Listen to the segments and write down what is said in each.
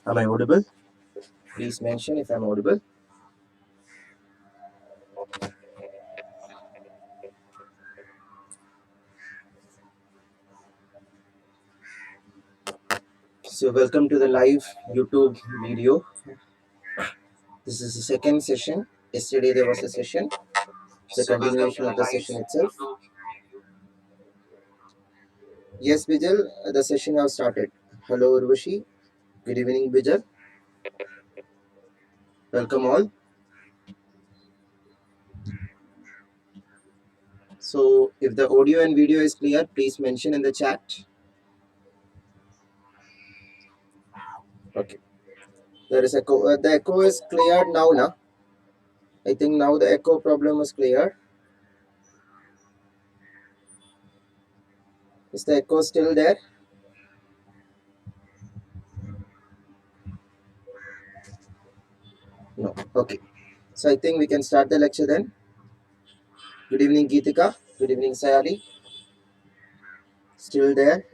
Am I audible? Please mention if I'm audible. So welcome to the live YouTube video. This is the second session. Yesterday there was a session. It's a continuation of the session itself. Yes, Bijal, the session has started. Hello, Urvashi. Good evening, Bijal. Welcome all. So if the audio and video is clear, please mention in the chat. Okay. There is echo. The echo is cleared now, na? I think now the echo problem is clear. Is the echo still there? No. Okay. So I think we can start the lecture then. Good evening, Geetika. Good evening, Sayali. Still there?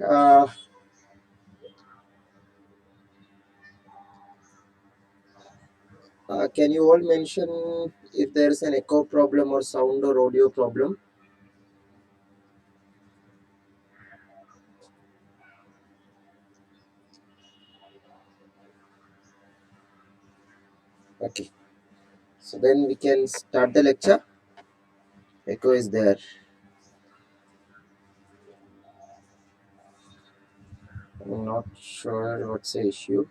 Can you all mention if there is an echo problem or sound or audio problem? Okay. So then we can start the lecture. Echo is there. I'm not sure what's the issue.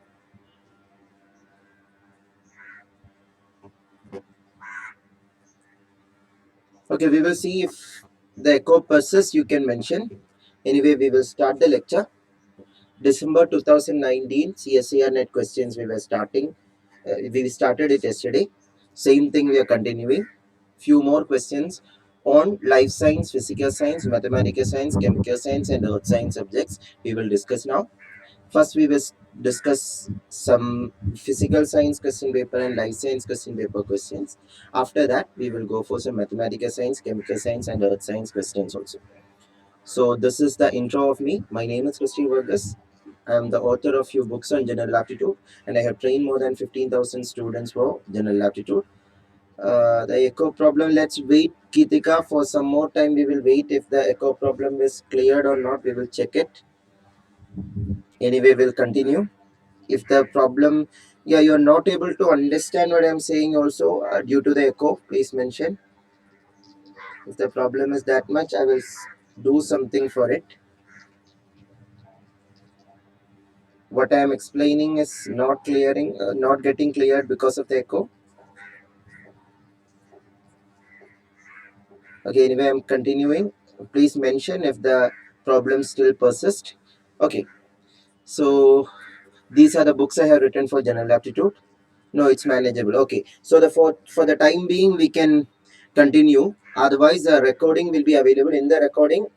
Okay, we will see if the echo persists. You can mention. Anyway, we will start the lecture. December 2019 CSIR-NET questions we were starting. We started it yesterday. Same thing we are continuing. Few more questions on life science, physical science, mathematical science, chemical science, and earth science subjects we will discuss now. First, we will discuss some physical science question paper and life science question paper questions. After that, we will go for some mathematical science, chemical science, and earth science questions also. So this is the intro of me. My name is Christy Varghese. I am the author of few books on general aptitude, and I have trained more than 15,000 students for general aptitude. The echo problem, let's wait, Kitika, for some more time. We will wait. If the echo problem is cleared or not, we will check it. Anyway, we'll continue. If the problem, yeah, you're not able to understand what I'm saying also due to the echo, please mention. If the problem is that much, I will do something for it. What I am explaining is not clearing, not getting cleared because of the echo. Okay, anyway, I'm continuing. Please mention if the problem still persists. Okay, so these are the books I have written for general aptitude. No, it's manageable. Okay, so for the time being, we can continue. Otherwise, the recording will be available. In the recording,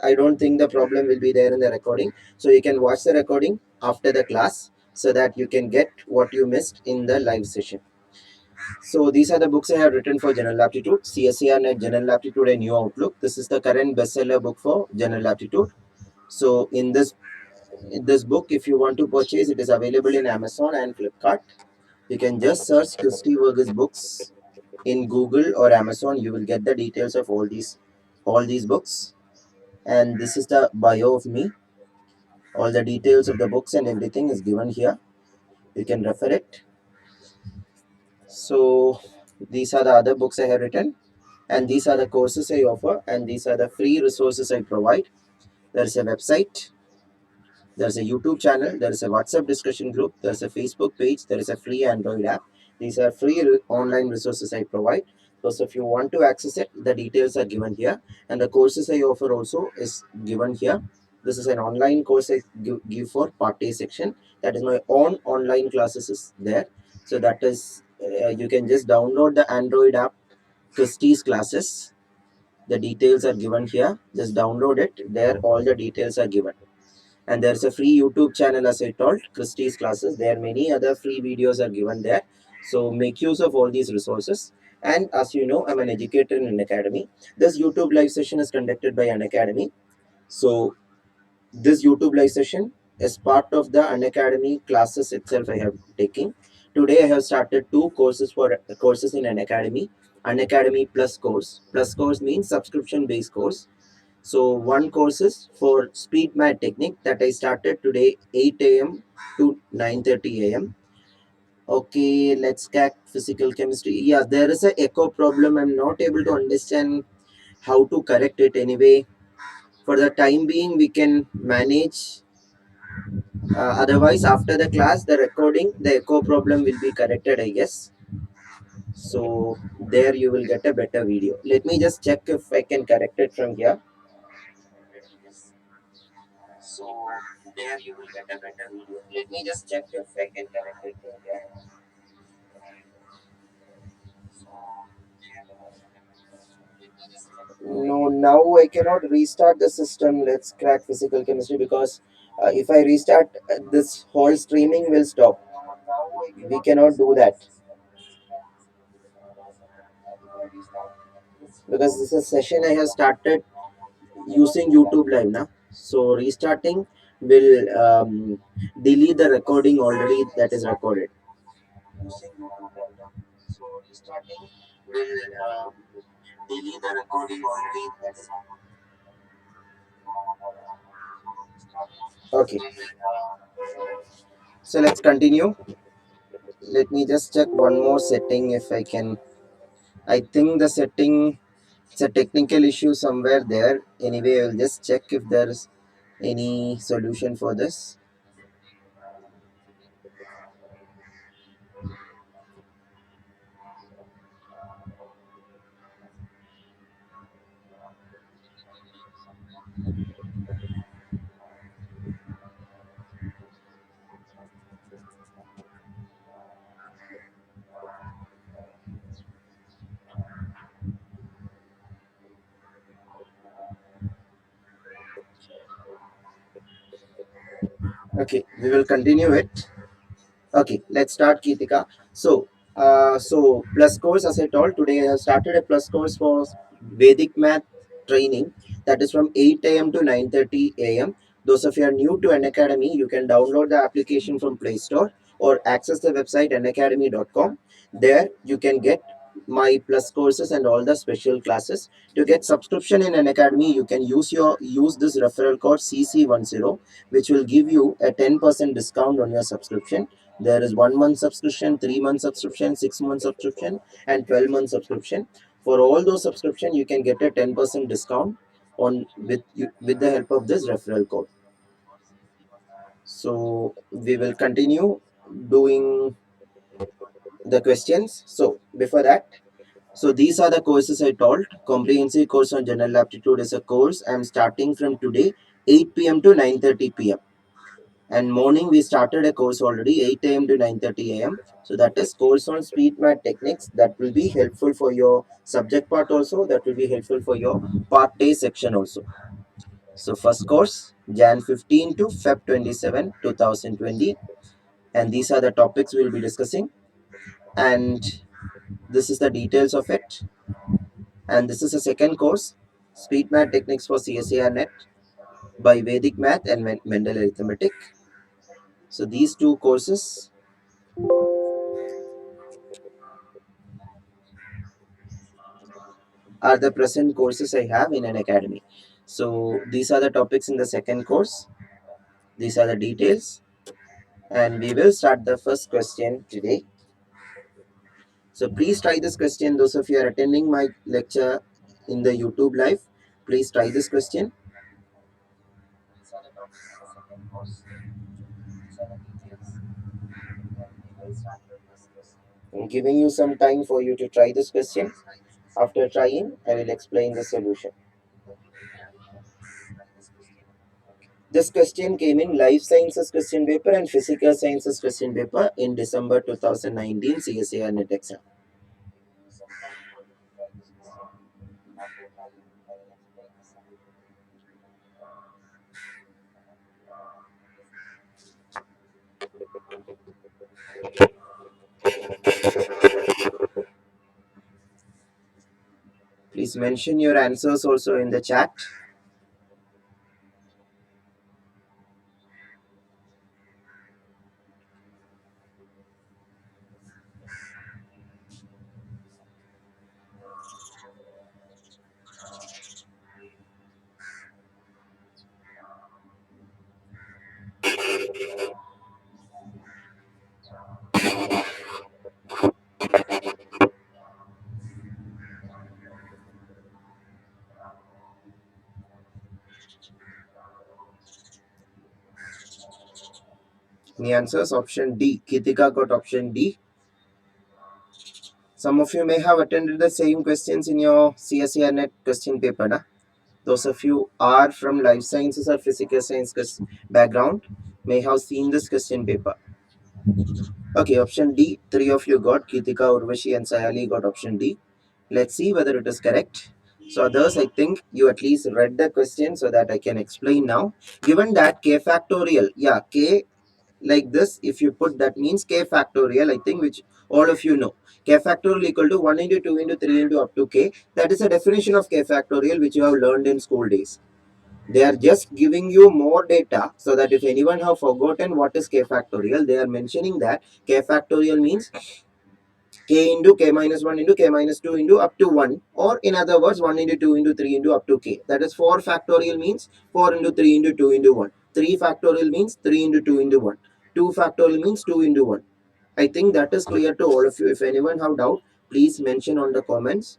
I don't think the problem will be there in the recording. So you can watch the recording after the class so that you can get what you missed in the live session. So these are the books I have written for general aptitude: CSIR-NET General Aptitude and New Outlook. This is the current bestseller book for general aptitude. So in this book, if you want to purchase, it is available in Amazon and Flipkart. You can just search Christy Varghese books in Google or Amazon. You will get the details of all these books. And this is the bio of me. All the details of the books and everything is given here. You can refer it. So these are the other books I have written, and these are the courses I offer, and these are the free resources I provide. There is a website, there is a YouTube channel, there is a WhatsApp discussion group, there is a Facebook page, there is a free Android app. These are free online resources I provide. So if you want to access it, the details are given here, and the courses I offer also is given here. This is an online course I give for part A section. That is my own online classes is there. So that is you can just download the Android app, Christy's classes. The details are given here. Just download it. There all the details are given. And there's a free YouTube channel, as I told, Christy's classes. There are many other free videos are given there. So make use of all these resources. And as you know, I'm an educator in Unacademy. This YouTube live session is conducted by Unacademy. So this YouTube live session as part of the Unacademy classes itself I have taken. Today I have started two courses in Unacademy. Unacademy Plus course. Plus course means subscription based course. So one course is for speed math technique that I started today 8 a.m. to 9:30 a.m. Okay, let's crack physical chemistry. Yeah, there is a echo problem. I'm not able to understand how to correct it anyway. For the time being, we can manage. Otherwise, after the class, the recording, the echo problem will be corrected, I guess. So there you will get a better video. Let me just check if I can correct it from here. So there you will get a better video. Let me just check if I can correct it from here. No, now I cannot restart the system. Let's crack physical chemistry because if I restart, this whole streaming will stop. We cannot do that because this is a session I have started using YouTube Live now. So restarting will delete the recording already that is recorded. Using YouTube Live now. So restarting will delete the recording already that is okay. So let's continue. Let me just check one more setting if I can. I think the setting, it's a technical issue somewhere there. Anyway, I'll just check if there's any solution for this. Okay, we will continue it. Okay, let's start, Kitika. So plus course, as I told, today I have started a plus course for Vedic math training that is from 8 a.m. to 9:30 a.m. Those of you are new to Unacademy, you can download the application from Play Store or access the website unacademy.com. There you can get my plus courses and all the special classes. To get subscription in Unacademy, you can use this referral code CC10, which will give you a 10% discount on your subscription. There is 1 month subscription, 3 month subscription, 6 month subscription, and 12-month subscription. For all those subscription, you can get a 10% discount on with the help of this referral code. So we will continue doing the questions. So before that, so these are the courses I told. Comprehensive course on general aptitude is a course I'm starting from today 8 p.m. to 9:30 p.m. And morning we started a course already 8 a.m. to 9:30 a.m. So that is course on speed math techniques. That will be helpful for your subject part also. That will be helpful for your part A section also. So first course Jan 15 to Feb 27 2020, and these are the topics we will be discussing, and this is the details of it. And this is a second course, speed math techniques for CSIR-NET by Vedic math and Mendel arithmetic. So these two courses are the present courses I have in Unacademy. So these are the topics in the second course. These are the details. And we will start the first question today. So please try this question. Those of you are attending my lecture in the YouTube live, please try this question. I'm giving you some time for you to try this question. After trying, I will explain the solution. This question came in Life Sciences question paper and Physical Sciences question paper in December 2019 CSIR-NET exam. Please mention your answers also in the chat. Any answers? Option D. Kritika got option D. Some of you may have attended the same questions in your CSIR-NET question paper. Na? Those of you are from life sciences or physical science background may have seen this question paper. Okay, option D. Three of you got. Kritika, Urvashi and Sayali got option D. Let's see whether it is correct. So others, I think you at least read the question so that I can explain now. Given that k factorial, yeah, k like this, if you put that means k factorial, I think, which all of you know. K factorial equal to 1 into 2 into 3 into up to k. That is a definition of k factorial which you have learned in school days. They are just giving you more data so that if anyone have forgotten what is k factorial, they are mentioning that k factorial means k into k minus 1 into k minus 2 into up to 1, or in other words 1 into 2 into 3 into up to k. That is 4 factorial means 4 into 3 into 2 into 1. 3 factorial means 3 into 2 into 1. 2 factorial means 2 into 1. I think that is clear to all of you. If anyone have doubt, please mention on the comments.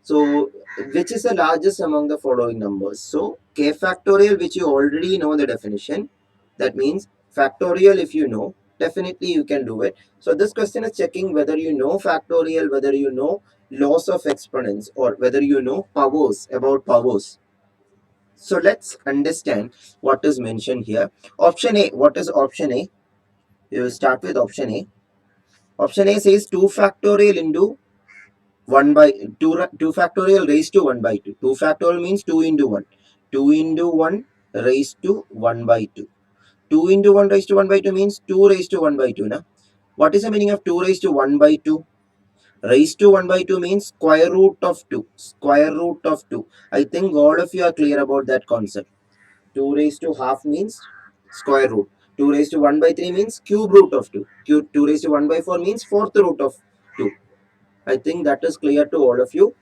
So, which is the largest among the following numbers? So, k factorial, which you already know the definition, that means factorial if you know, definitely you can do it. So, this question is checking whether you know factorial, whether you know laws of exponents, or whether you know powers, about powers. So, let's understand what is mentioned here. Option A, what is option A? We will start with option A. Option A says 2 factorial into 1 by 2 factorial raised to 1 by 2. 2 factorial means 2 into 1. 2 into 1 raised to 1 by 2. 2 into 1 raised to 1 by 2 means 2 raised to 1 by 2. Na? What is the meaning of 2 raised to 1 by 2? Raised to 1 by 2 means square root of 2. Square root of 2. I think all of you are clear about that concept. 2 raised to half means square root. 2 raised to 1 by 3 means cube root of 2. 2 raised to 1 by 4 means fourth root of 2. I think that is clear to all of you.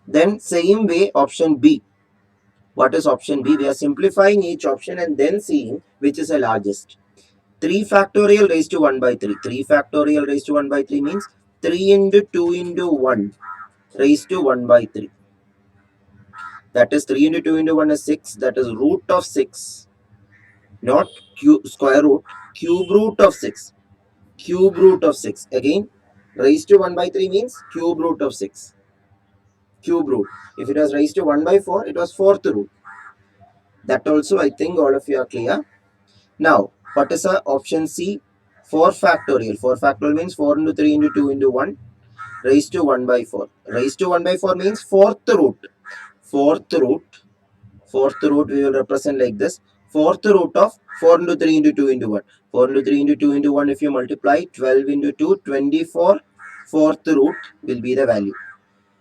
Then same way option B. What is option B? We are simplifying each option and then seeing which is the largest. 3 factorial raised to 1 by 3. 3 factorial raised to 1 by 3 means 3 into 2 into 1 raised to 1 by 3. That is 3 into 2 into 1 is 6. That is root of 6. Not cube, square root. Cube root of 6. Cube root of 6. Again, raised to 1 by 3 means cube root of 6. Cube root. If it was raised to 1 by 4, it was fourth root. That also I think all of you are clear. Now, what is our option C? 4 factorial. 4 factorial means 4 into 3 into 2 into 1 raised to 1 by 4. Raised to 1 by 4 means fourth root. Fourth root. Fourth root we will represent like this. Fourth root of 4 into 3 into 2 into 1. 4 into 3 into 2 into 1 if you multiply 12 into 2, 24. Fourth root will be the value.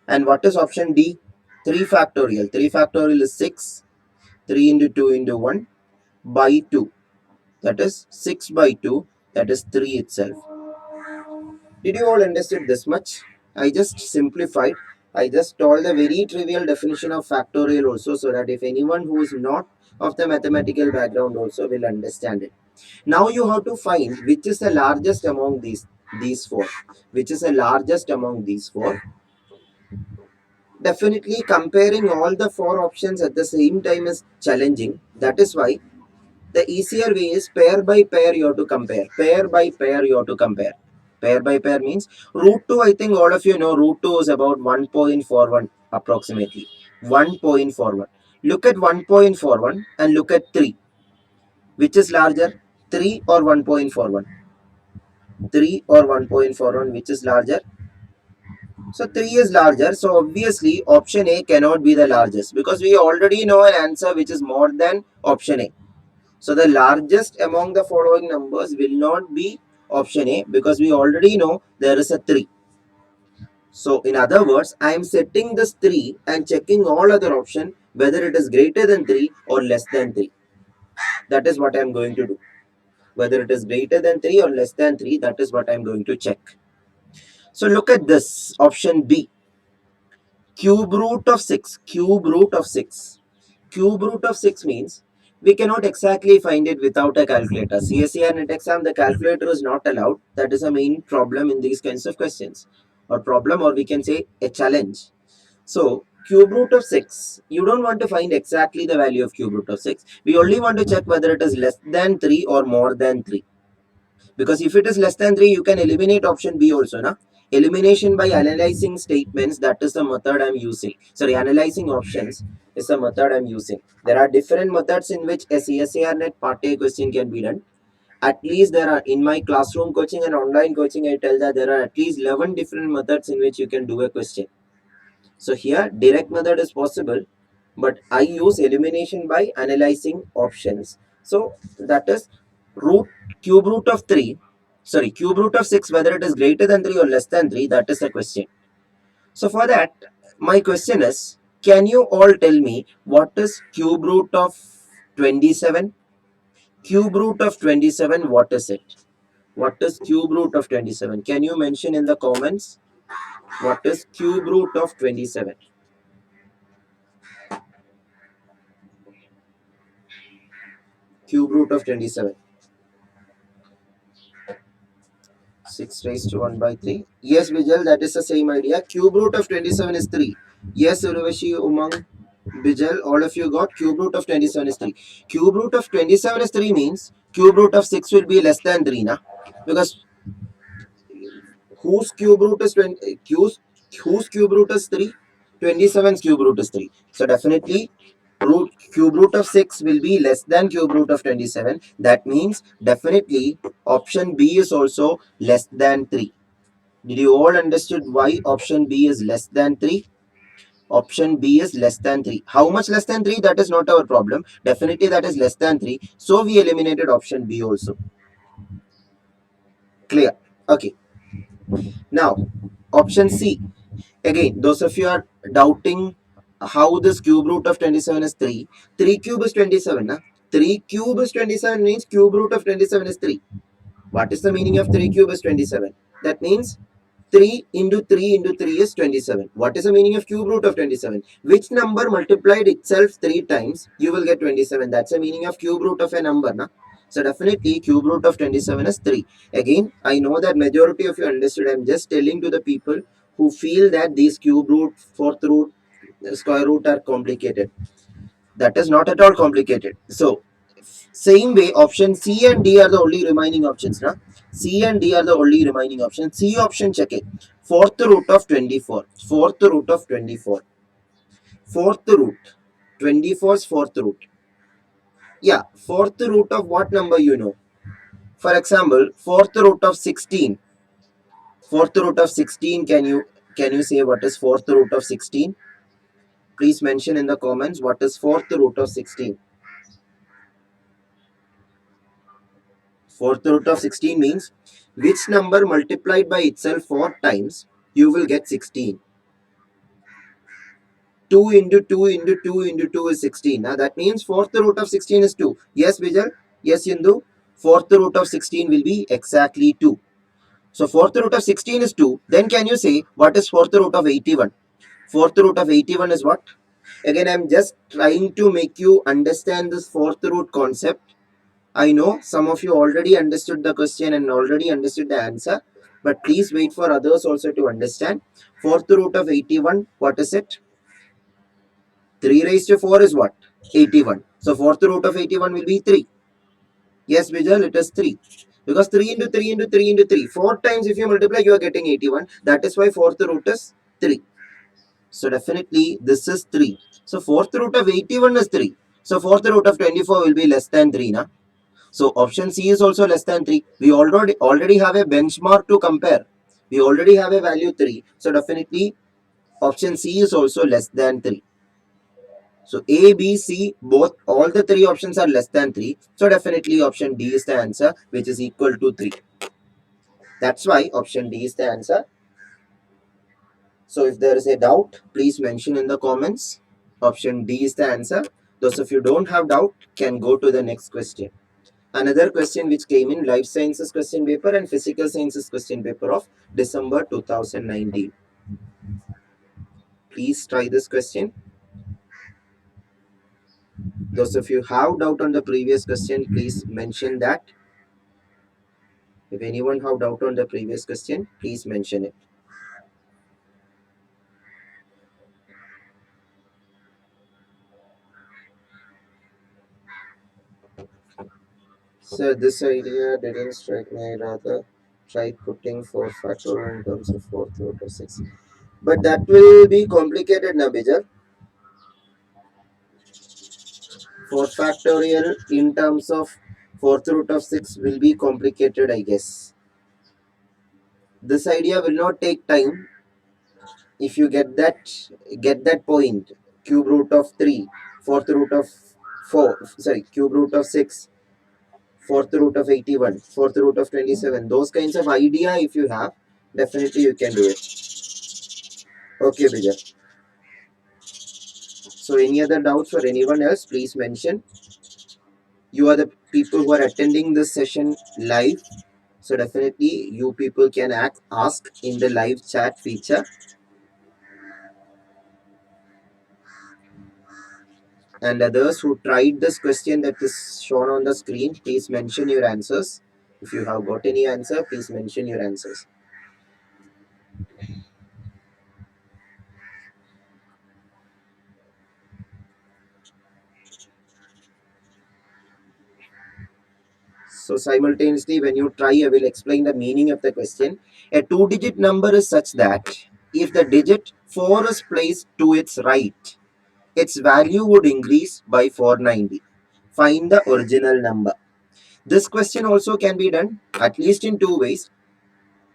And what is option D? 3 factorial. 3 factorial is 6. 3 into 2 into 1 by 2. That is 6 by 2. That is 3 itself. Did you all understand this much? I just simplified. I just told the very trivial definition of factorial also, so that if anyone who is not of the mathematical background also will understand it. Now you have to find which is the largest among these four. Which is the largest among these four. Definitely comparing all the four options at the same time is challenging. That is why the easier way is pair by pair you have to compare. Pair by pair you have to compare. Pair by pair means root 2, I think all of you know root 2 is about 1.41 approximately. 1.41. Look at 1.41 and look at 3. Which is larger? 3 or 1.41? 3 or 1.41, which is larger? So 3 is larger. So obviously option A cannot be the largest because we already know an answer which is more than option A. So the largest among the following numbers will not be option A because we already know there is a 3. So in other words, I am setting this 3 and checking all other options whether it is greater than 3 or less than 3. That is what I am going to do. Whether it is greater than 3 or less than 3, that is what I am going to check. So look at this option B. Cube root of 6. Cube root of 6. Cube root of 6 means we cannot exactly find it without a calculator. CSIR-NET exam, the calculator is not allowed. That is a main problem in these kinds of questions. Or problem, or we can say a challenge. So, cube root of 6, you don't want to find exactly the value of cube root of 6. We only want to check whether it is less than 3 or more than 3. Because if it is less than 3, you can eliminate option B also. Na? Elimination by analyzing statements, that is the method I'm using. Sorry, analyzing options is the method I'm using. There are different methods in which a CSIR-NET part A question can be done. At least there are, in my classroom coaching and online coaching, I tell that there are at least 11 different methods in which you can do a question. So here direct method is possible, but I use elimination by analyzing options. So that is cube root of 3, sorry, cube root of 6, whether it is greater than 3 or less than 3, that is the question. So for that, my question is, can you all tell me what is cube root of 27? Cube root of 27, what is it? What is cube root of 27? Can you mention in the comments what is cube root of 27? Cube root of 27. 6 raised to 1 by 3. Yes, Vijay, that is the same idea. Cube root of 27 is 3. Yes, Urvashi, Umang, Vijay, all of you got cube root of 27 is 3. Cube root of 27 is 3 means cube root of 6 will be less than 3, na? Because whose cube root is 20? Whose cube root is 3? 27's cube root is 3. So definitely cube root of 6 will be less than cube root of 27. That means definitely option B is also less than 3. Did you all understood why option B is less than 3? Option B is less than 3. How much less than 3? That is not our problem. Definitely that is less than 3. So we eliminated option B also. Clear? Okay. Now, option C. Again, those of you are doubting how this cube root of 27 is 3. 3 cube is 27. Na? 3 cube is 27 means cube root of 27 is 3. What is the meaning of 3 cube is 27? That means 3 into 3 into 3 is 27. What is the meaning of cube root of 27? Which number multiplied itself 3 times, you will get 27. That's the meaning of cube root of a number. Na? So definitely cube root of 27 is 3. Again, I know that majority of you understood. I'm just telling to the people who feel that these cube root, fourth root, square root are complicated. That is not at all complicated. So same way, option C and D are the only remaining options. Na? C and D are the only remaining options. C option check it. Fourth root of 24. Fourth root of 24. Fourth root. 24's fourth root. Yeah, fourth root of what number you know? For example, fourth root of 16. Fourth root of 16, can you say what is fourth root of 16? Please mention in the comments what is fourth root of 16. Fourth root of 16 means which number multiplied by itself 4 times, you will get 16. 2 into 2 into 2 into 2 is 16. Now that means fourth root of 16 is 2. Yes, Vijay? Yes, Hindu? Fourth root of 16 will be exactly 2. So fourth root of 16 is 2. Then can you say what is fourth root of 81? Fourth root of 81 is what? Again, I'm just trying to make you understand this fourth root concept. I know some of you already understood the question and already understood the answer, but please wait for others also to understand. Fourth root of 81, what is it? 3 raised to 4 is what? 81. So fourth root of 81 will be 3. Yes, Vijay, it is 3. Because 3 into 3 into 3 into 3. 4 times if you multiply, you are getting 81. That is why fourth root is 3. So definitely this is 3. So fourth root of 81 is 3. So fourth root of 24 will be less than 3. Na? So option C is also less than 3. We already have a benchmark to compare. We already have a value 3. So definitely option C is also less than 3. So A, B, C, both, all the 3 options are less than 3. So definitely option D is the answer, which is equal to 3. That's why option D is the answer. So if there is a doubt, please mention in the comments. Option D is the answer. Those of you don't have doubt can go to the next question. Another question which came in life sciences question paper and physical sciences question paper of December 2019. Please try this question. Those of you have doubt on the previous question, please mention that. If anyone have doubt on the previous question, please mention it. So this idea didn't strike me, rather try putting 4 factorial in terms of 4th root of 6. But that will be complicated now, Bijar. 4 factorial in terms of 4th root of 6 will be complicated, I guess. This idea will not take time. If you get that point, cube root of 3, 4th root of 4, sorry, cube root of 6, 4th root of 81, 4th root of 27, those kinds of idea if you have, definitely you can do it. Okay, Vijay. So any other doubts for anyone else, please mention. You are the people who are attending this session live. So definitely you people can ask in the live chat feature. And others who tried this question that is shown on the screen, please mention your answers. If you have got any answer, please mention your answers. So simultaneously, when you try, I will explain the meaning of the question. A two-digit number is such that if the digit 4 is placed to its right, its value would increase by 490. Find the original number. This question also can be done at least in two ways,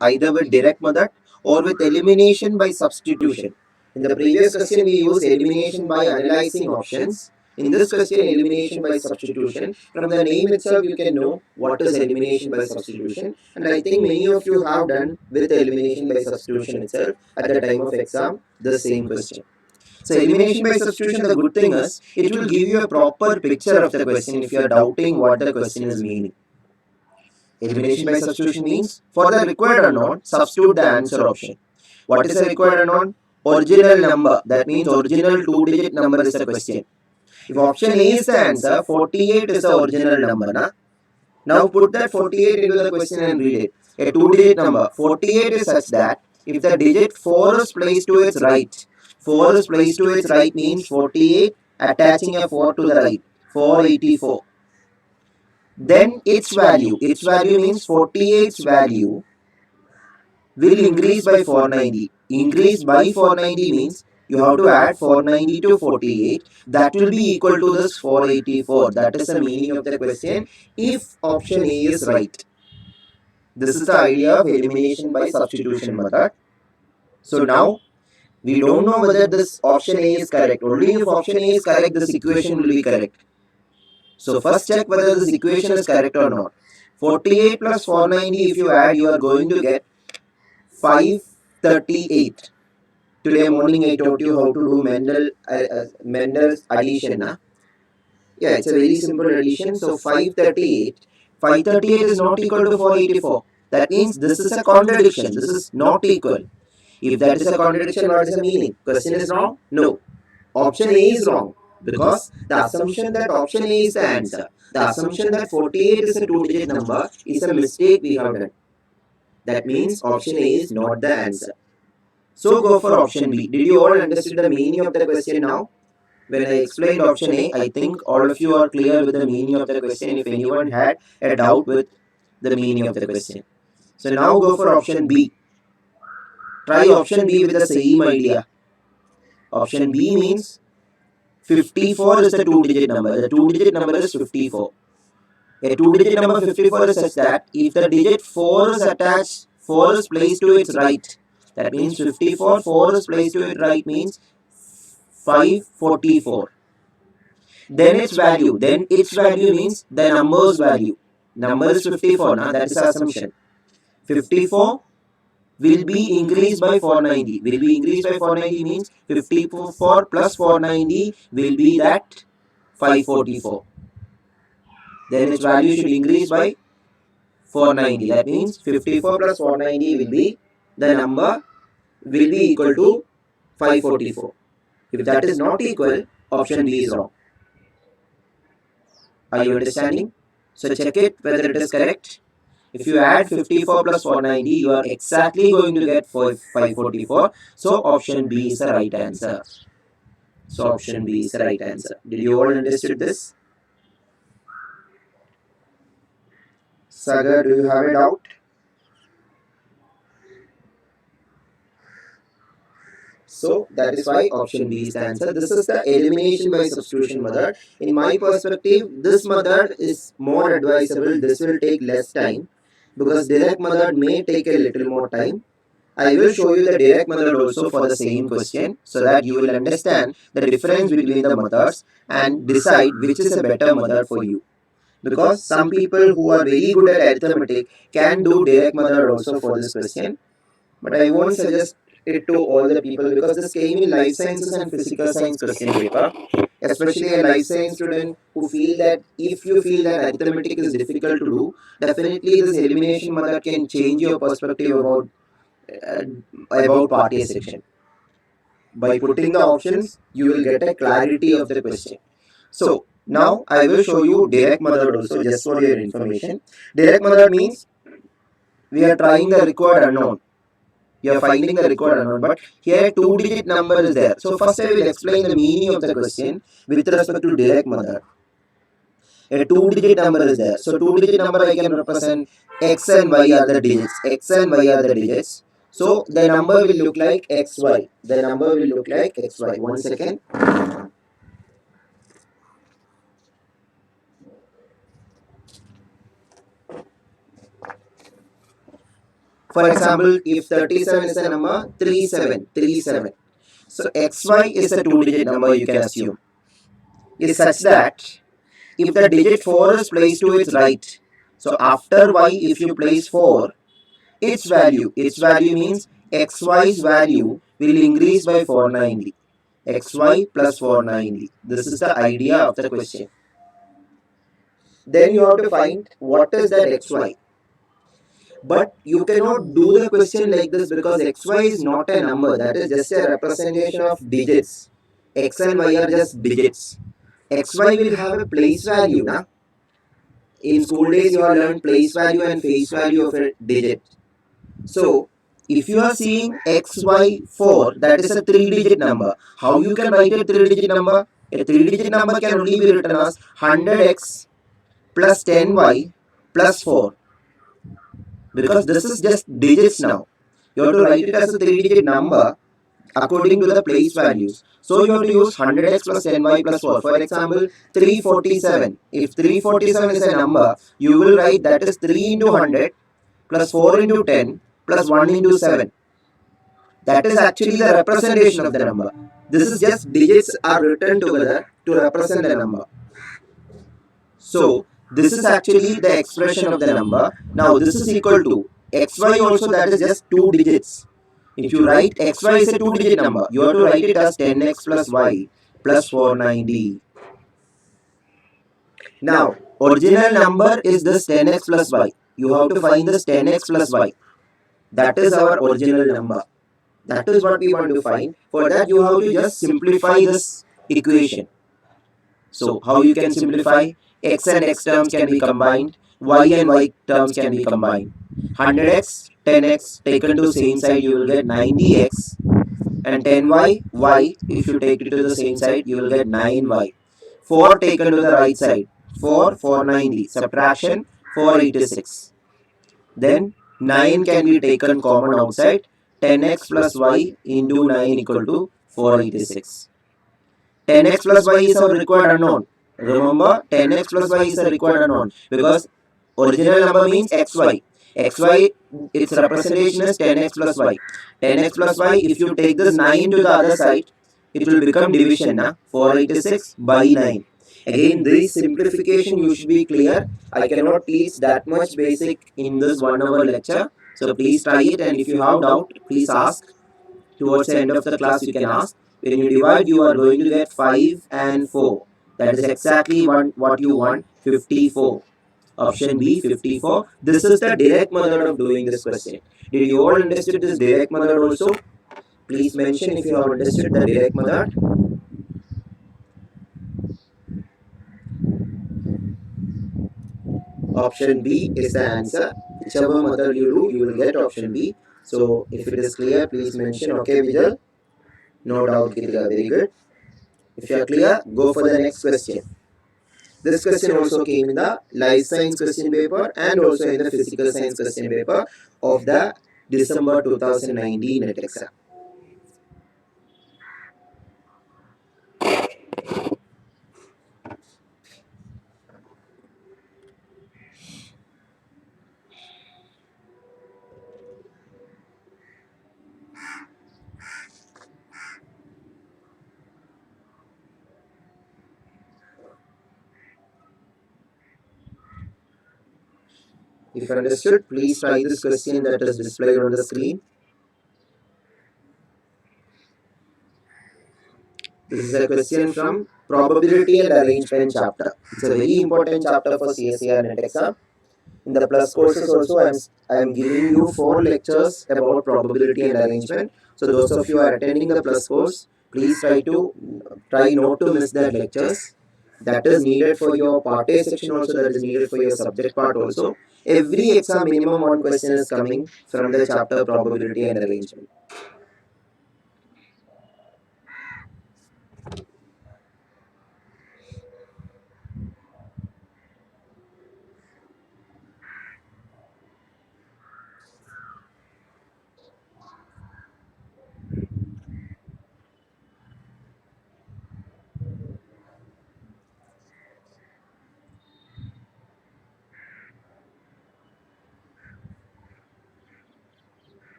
either with direct method or with elimination by substitution. In the previous question, we used elimination by analyzing options. In this question, elimination by substitution. From the name itself, you can know what is elimination by substitution. And I think many of you have done with elimination by substitution itself at the time of exam the same question. So elimination by substitution, the good thing is it will give you a proper picture of the question if you are doubting what the question is meaning. Elimination by substitution means for the required unknown, substitute the answer option. What is the required unknown? Original number. That means original two-digit number is the question. If option A is the answer, 48 is the original number. Now put that 48 into the question and read it. A two-digit number. 48 is such that if the digit 4 is placed to its right, 4 is placed to its right means 48 attaching a 4 to the right. 484. Then its value means 48's value will increase by 490. Increase by 490 means you have to add 490 to 48. That will be equal to this 484. That is the meaning of the question if option A is right. This is the idea of elimination by substitution method. So now we don't know whether this option A is correct. Only if option A is correct, this equation will be correct. So first check whether this equation is correct or not. 48 plus 490, if you add, you are going to get 538. Today morning I taught you how to do Mendel's addition. Yeah, it's a very simple addition. So 538 is not equal to 484. That means this is a contradiction. This is not equal. If that is a contradiction, what is the meaning? Question is wrong? No. Option A is wrong. Because the assumption that option A is the answer, the assumption that 48 is a two-digit number is a mistake we have done. That means option A is not the answer. So go for option B. Did you all understand the meaning of the question now? When I explained option A, I think all of you are clear with the meaning of the question. If anyone had a doubt with the meaning of the question. So now go for option B. Try option B with the same idea. Option B means 54 is the two-digit number. The two-digit number is 54. A two-digit number 54 is such that if the digit 4 is attached, 4 is placed to its right. That means 54, 4 is placed to its right means 544. Then its value means the number's value. Number is 54, that is the assumption. 54 will be increased by 490. Will be increased by 490 means 54 plus 490 will be that 544. Then its value should increase by 490. That means 54 plus 490 will be the number will be equal to 544. If that is not equal, option B is wrong. Are you understanding? So check it whether it is correct. If you add 54 plus 490, you are exactly going to get 544. So option B is the right answer. So option B is the right answer. Did you all understood this? Sagar, do you have a doubt? So that is why option B is the answer. This is the elimination by substitution method. In my perspective, this method is more advisable. This will take less time because direct method may take a little more time. I will show you the direct method also for the same question so that you will understand the difference between the methods and decide which is a better method for you. Because some people who are very good at arithmetic can do direct method also for this question, but I won't suggest it to all the people because this came in life sciences and physical science question paper. Especially a life science student who feel that if you feel that arithmetic is difficult to do, definitely this elimination method can change your perspective uh, about part A section. By putting the options, you will get a clarity of the question. So now I will show you direct method also just for your information. Direct method means we are trying the required unknown. You are finding the required unknown, but here a two-digit number is there. So first I will explain the meaning of the question with respect to direct method. A two-digit number is there. So two-digit number I can represent x and y are the digits. X and y are the digits. So the number will look like xy. The number will look like xy. 1 second. For example, if 37 is a number, 37. So xy is a two-digit number you can assume. Is such that if the digit 4 is placed to its right, so after y if you place 4, its value means xy's value will increase by 490. Xy plus 490. This is the idea of the question. Then you have to find what is that xy. But you cannot do the question like this because xy is not a number. That is just a representation of digits. X and y are just digits. Xy will have a place value. Na? In school days, you have learned place value and face value of a digit. So, if you are seeing xy4, that is a 3-digit number. How you can write a 3-digit number? A 3-digit number can only be written as 100x plus 10y plus 4. Because this is just digits now. You have to write it as a 3-digit number according to the place values. So you have to use 100x plus 10y plus 4. For example, 347. If 347 is a number, you will write that is 3 into 100 plus 4 into 10 plus 1 into 7. That is actually the representation of the number. This is just digits are written together to represent the number. So this is actually the expression of the number. Now this is equal to xy also, that is just 2 digits. If you write xy is a 2-digit number, you have to write it as 10x plus y plus 490. Now, original number is this 10x plus y. You have to find this 10x plus y. That is our original number. That is what we want to find. For that, you have to just simplify this equation. So, how you can simplify? X and x terms can be combined. Y and y terms can be combined. 100x, 10x taken to same side, you will get 90x. And 10y, y, if you take it to the same side, you will get 9y. 4 taken to the right side, 490. Subtraction, 486. Then 9 can be taken common outside. 10x plus y into 9 equal to 486. 10x plus y is our required unknown. Remember, 10x plus y is a required unknown because original number means xy. Xy, its representation is 10x plus y. 10x plus y, if you take this 9 to the other side, it will become division. 486 by 9. Again, this simplification you should be clear. I cannot teach that much basic in this 1 hour lecture. So please try it, and if you have doubt, please ask. Towards the end of the class, you can ask. When you divide, you are going to get 5 and 4. That is exactly what you want, 54. Option B, 54. This is the direct method of doing this question. Did you all understood this direct method also? Please mention if you have understood the direct method. Option B is the answer. Whichever method you do, you will get option B. So if it is clear, please mention. Okay, Vijay? No doubt, Kirika. Very good. If you are clear, go for the next question. This question also came in the life science question paper and also in the physical science question paper of the December 2019 NET exam. If you understood, please try this question that is displayed on the screen. This is a question from probability and arrangement chapter. It's a very important chapter for CSIR NET exam. In the plus courses also, I am giving you 4 lectures about probability and arrangement. So those of you who are attending the plus course, please try not to miss that lectures. That is needed for your part A section also, that is needed for your subject part also. Every exam minimum one question is coming from the chapter probability and arrangement.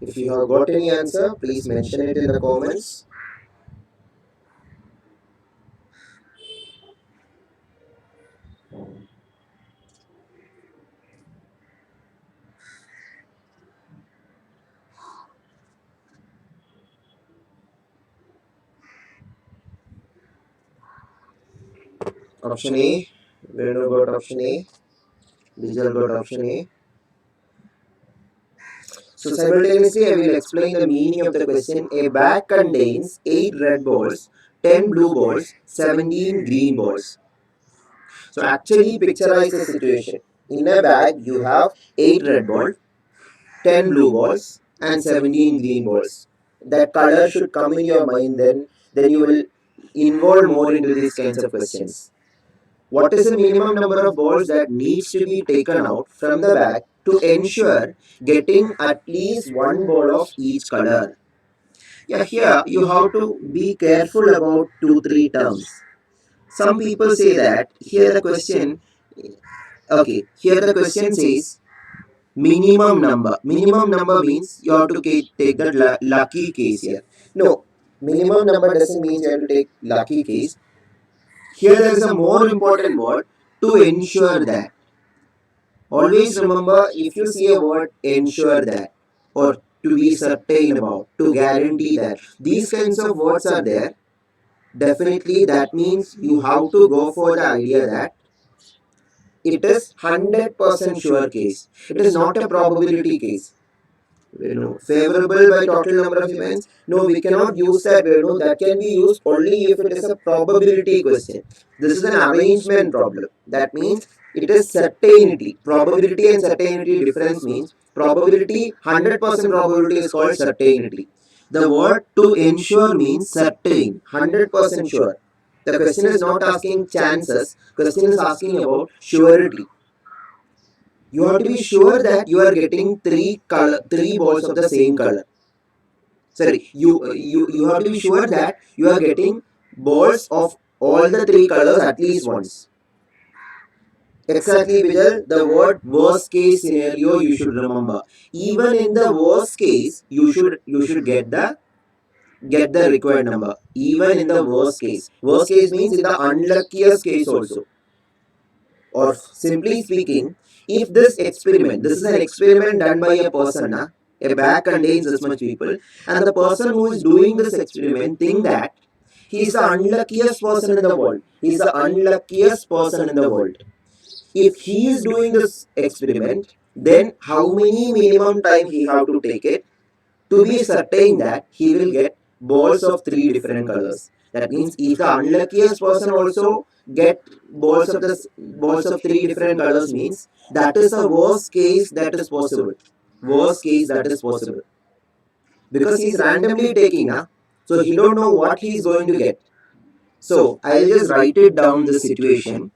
If you have got any answer, please mention it in the comments. Option A, Venu got option A, Vijay got option A. So simultaneously, I will explain the meaning of the question. A bag contains 8 red balls, 10 blue balls, 17 green balls. So actually picturize the situation. In a bag, you have 8 red balls, 10 blue balls and 17 green balls. That color should come in your mind, then you will involve more into these kinds of questions. What is the minimum number of balls that needs to be taken out from the bag to ensure getting at least one ball of each color? Yeah, here you have to be careful about 2-3 terms. Some people say that here the question, okay, here the question says minimum number. Minimum number means you have to take the lucky case here. No, minimum number doesn't mean you have to take lucky case. Here there is a more important word, to ensure that. Always remember, if you see a word ensure that or to be certain about, to guarantee that, these kinds of words are there, definitely that means you have to go for the idea that it is 100% sure case. It is not a probability case. Favorable by total number of events. No, we cannot use that word. No, that can be used only if it is a probability question. This is an arrangement problem. That means it is certainty. Probability and certainty difference means probability, 100% probability is called certainty. The word to ensure means certain, 100% sure. The question is not asking chances, question is asking about surety. You have to be sure that you are getting three balls of the same color. Sorry, you have to be sure that you are getting balls of all the 3 colors at least once. Exactly, Vijay. The word worst case scenario you should remember. Even in the worst case, you should get the required number. Even in the worst case. Worst case means in the unluckiest case also. Or simply speaking, if this is an experiment done by a person, a bag contains this much people, and the person who is doing this experiment think that he is the unluckiest person in the world. He is the unluckiest person in the world. If he is doing this experiment, then how many minimum time he have to take it to be certain that he will get balls of 3 different colors. That means if the unluckiest person also get balls of 3 different colors means that is the worst case that is possible. Worst case that is possible. Because he is randomly taking, so he don't know what he is going to get. So I'll just write it down the situation.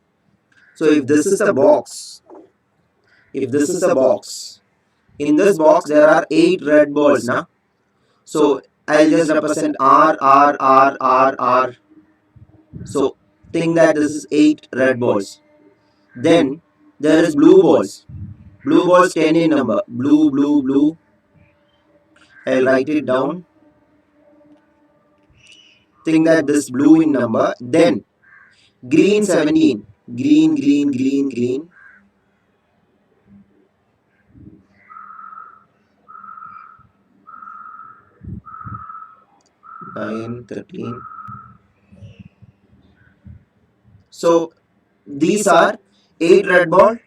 So if this is a box, in this box there are 8 red balls now. So I'll just represent R, R, R, R, R. So think that this is 8 red balls. Then there is blue balls. Blue balls 10 in number. Blue, blue, blue. I'll write it down. Think that this blue in number. Then green 17. Green, green, green, green. 9, 13. So these are 8 red ball,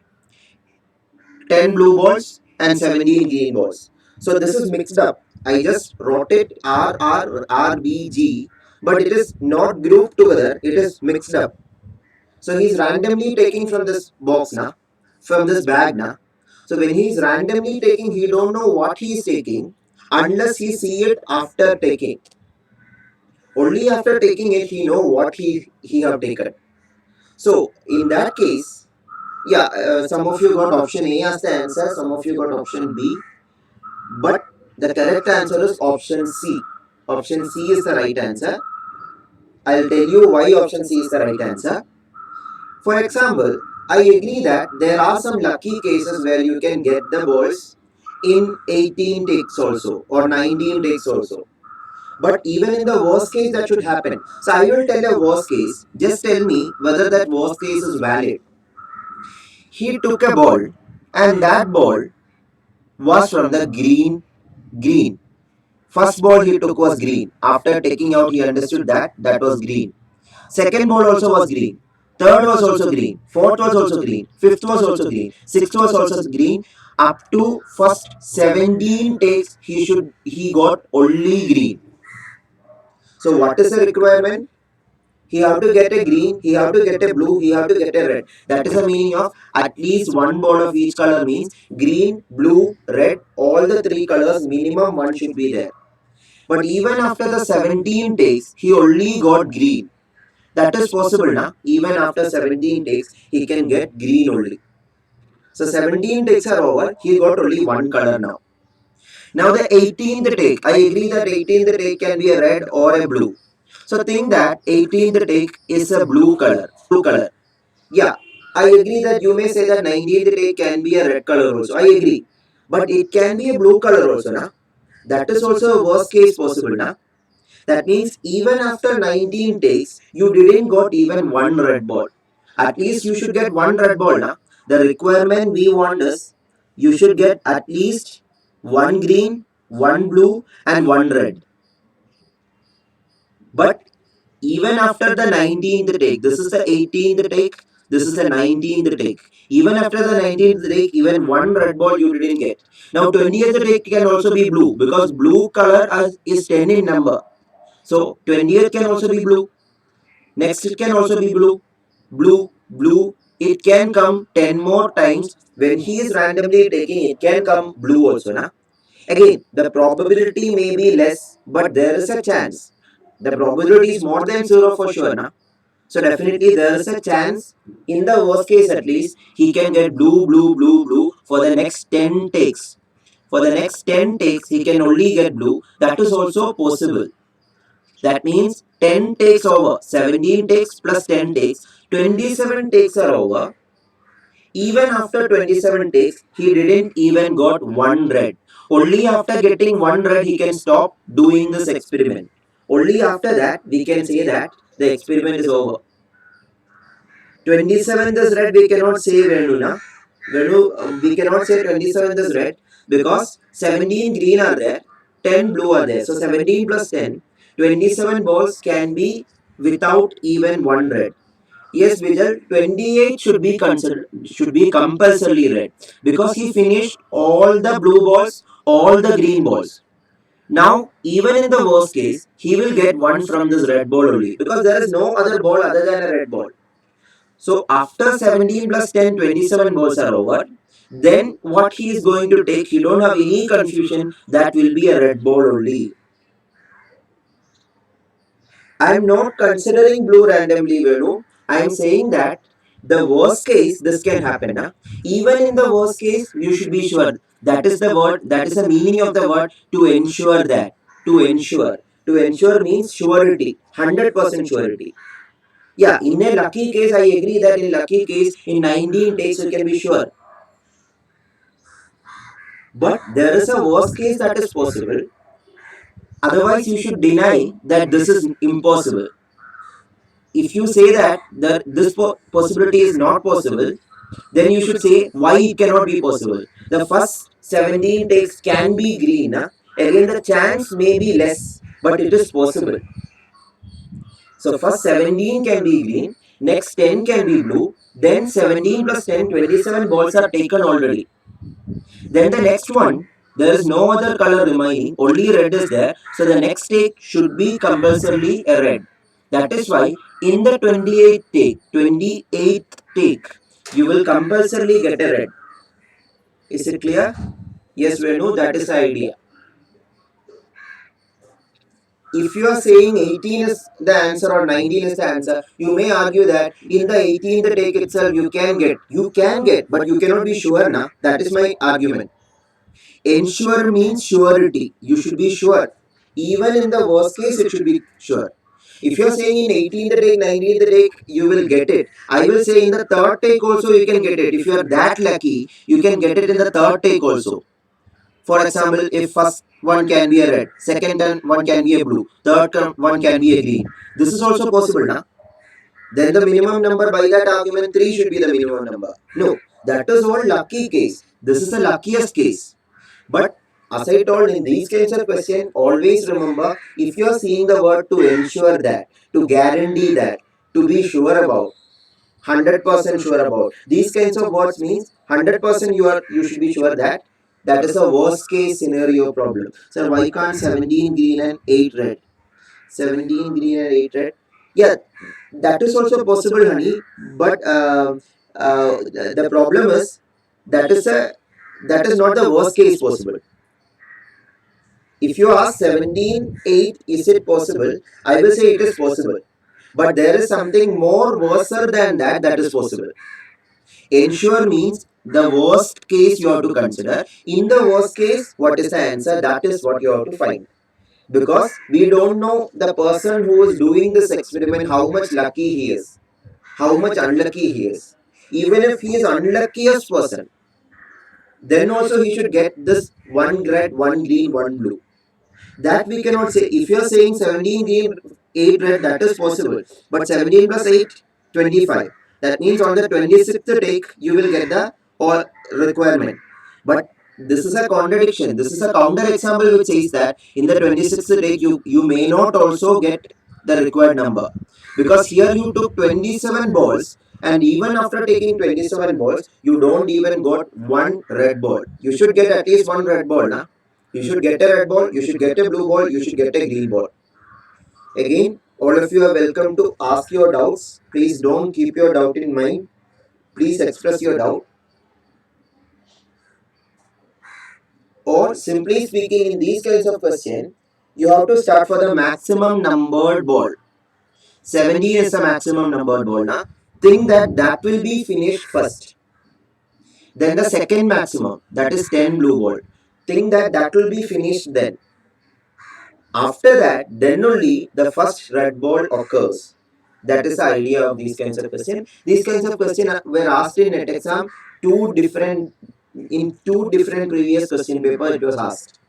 10 blue balls and 17 green balls. So this is mixed up. I just wrote it R, R, R, B, G, but it is not grouped together. It is mixed up. So he's randomly taking from this box now, from this bag now. So when he's randomly taking, he don't know what he's taking unless he see it after taking. Only after taking it, he know what he have taken. So in that case, yeah, some of you got option A as the answer, some of you got option B, but the correct answer is option C. Option C is the right answer. I'll tell you why option C is the right answer. For example, I agree that there are some lucky cases where you can get the balls in 18 takes also or 19 takes also. But even in the worst case, that should happen. So I will tell a worst case. Just tell me whether that worst case is valid. He took a ball and that ball was from the green. First ball he took was green. After taking out, he understood that that was green. Second ball also was green. Third was also green. Fourth was also green. Fifth was also green. Sixth was also green. Up to first 17 takes, he got only green. So what is the requirement? He have to get a green, he have to get a blue, he have to get a red. That is the meaning of at least one ball of each color means green, blue, red, all the 3 colors, minimum one should be there. But even after the 17 takes, he only got green. That is possible now. Even after 17 takes, he can get green only. So 17 takes are over, he got only one color now. Now the 18th take, I agree that 18th take can be a red or a blue. So think that 18th take is a blue color. Yeah, I agree that you may say that 19th take can be a red color also. I agree. But it can be a blue color also, na? That is also a worst case possible, na? That means even after 19 takes, you didn't got even one red ball. At least you should get one red ball, na? The requirement we want is you should get at least one green, one blue and one red. But even after the 19th take, this is the 18th take, this is the 19th take. Even after the 19th take, even one red ball you didn't get. Now 20th take can also be blue because blue color is 10 in number. So 20th can also be blue. Next it can also be blue. Blue, blue. It can come 10 more times. When he is randomly taking, it can come blue also. Na? Again, the probability may be less, but there is a chance. The probability is more than 0 for sure. Na? So definitely there is a chance, in the worst case at least, he can get blue, blue, blue, blue for the next 10 takes. For the next 10 takes, he can only get blue. That is also possible. That means 10 takes over, 17 takes plus 10 takes, 27 takes are over. Even after 27 takes, he didn't even got one red. Only after getting one red, he can stop doing this experiment. Only after that, we can say that the experiment is over. 27th is red, we cannot say Venu, na? Venu, we cannot say 27th is red because 17 green are there, 10 blue are there. So 17 plus 10, 27 balls can be without even one red. Yes, Vijay, 28 should be compulsorily red because he finished all the blue balls, all the green balls. Now, even in the worst case, he will get one from this red ball only because there is no other ball other than a red ball. So after 17 plus 10, 27 balls are over. Then what he is going to take, he don't have any confusion, that will be a red ball only. I am not considering blue randomly value. I am saying that the worst case this can happen. Na? Even in the worst case, you should be sure. That is the word. That is the meaning of the word to ensure that. To ensure. To ensure means surety. 100% surety. Yeah, in a lucky case, I agree that in lucky case, in 19 takes you can be sure. But there is a worst case that is possible. Otherwise, you should deny that this is impossible. If you say that this possibility is not possible, then you should say why it cannot be possible. The first 17 takes can be green. Again, the chance may be less, but it is possible. So first 17 can be green, next 10 can be blue, then 17 plus 10, 27 balls are taken already. Then the next one, there is no other color remaining, only red is there. So the next take should be compulsorily a red. That is why in the 28th take, you will compulsorily get a red. Is it clear? Yes, Venu, that is the idea. If you are saying 18 is the answer or 19 is the answer, you may argue that in the 18th take itself you can get, but you cannot be sure, na? That is my argument. Ensure means surety. You should be sure. Even in the worst case, it should be sure. If you are saying in 18th take, 19th take, you will get it. I will say in the third take also you can get it. If you are that lucky, you can get it in the third take also. For example, if first one can be a red, second one can be a blue, third one can be a green. This is also possible, na? Then the minimum number by that argument 3 should be the minimum number. No, that is all lucky case. This is the luckiest case. But as I told in these kinds of questions, always remember if you are seeing the word to ensure that, to guarantee that, to be sure about, 100% sure about. These kinds of words means 100% you should be sure that that is a worst case scenario problem. So why can't 17 green and 8 red? 17 green and 8 red? Yeah, that is also possible, honey. But the problem is that is not the worst case possible. If you ask 17, 8, is it possible? I will say it is possible. But there is something more worse than that that is possible. Ensure means the worst case you have to consider. In the worst case, what is the answer? That is what you have to find. Because we don't know the person who is doing this experiment how much lucky he is, how much unlucky he is. Even if he is unluckiest person, then also he should get this one red, one green, one blue. That we cannot say. If you are saying 17 green, 8 red, that is possible. But 17 plus 8, 25. That means on the 26th take, you will get the or requirement. But this is a contradiction. This is a counter example which says that in the 26th take, you may not also get the required number. Because here you took 27 balls and even after taking 27 balls, you don't even got one red ball. You should get at least one red ball, na? You should get a red ball, you should get a blue ball, you should get a green ball. Again, all of you are welcome to ask your doubts. Please don't keep your doubt in mind. Please express your doubt. Or simply speaking, in these kinds of questions, you have to start for the maximum numbered ball. 17 is the maximum numbered ball. Na? Think that will be finished first. Then the second maximum, that is 10 blue ball. Think that will be finished then. After that, then only the first red ball occurs. That is the idea of these kinds of questions. These kinds of questions were asked in NET exam in two different previous question paper it was asked.